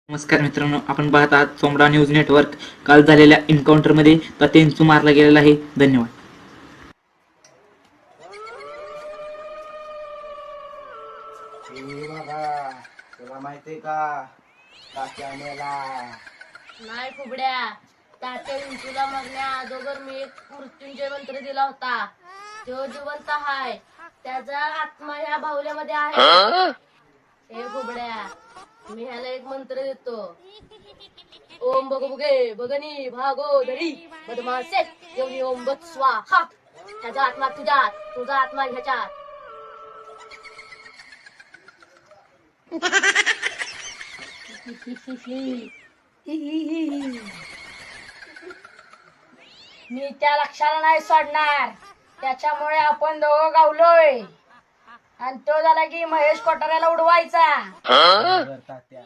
नमस्कार मित्रांनो, आपण पाहत आहात सोमडा न्यूज नेटवर्क. काल झालेल्या एन्काउंटरमध्ये तात्यांचू मारला गेलेला आहे. धन्यवाद. बाबा तुला माहितीये का तात्या मेला? नाही फुबड्या, तात्या विंचूला मरण्या अगोदर मी एक मृत्युंजय मंत्र दिला होता. तो जिवंत हाय, त्याचा आत्मा ह्या बाहुल्यामध्ये आहे. हे फुबड्या, मी ह्याला एक मंत्र देतो. ओम बगबुगे बगनी भागो धरी बदमासे येऊन ओम बत स्वाहा. त्याचा आत्मा तुझ्यात, तुझा आत्मा ह्याच्यात. मी त्या लक्षाला नाही सोडणार. त्याच्यामुळे आपण दोघं गावलोय आणि तो झाला की महेश कोठाऱ्याला उडवायचा. तात्या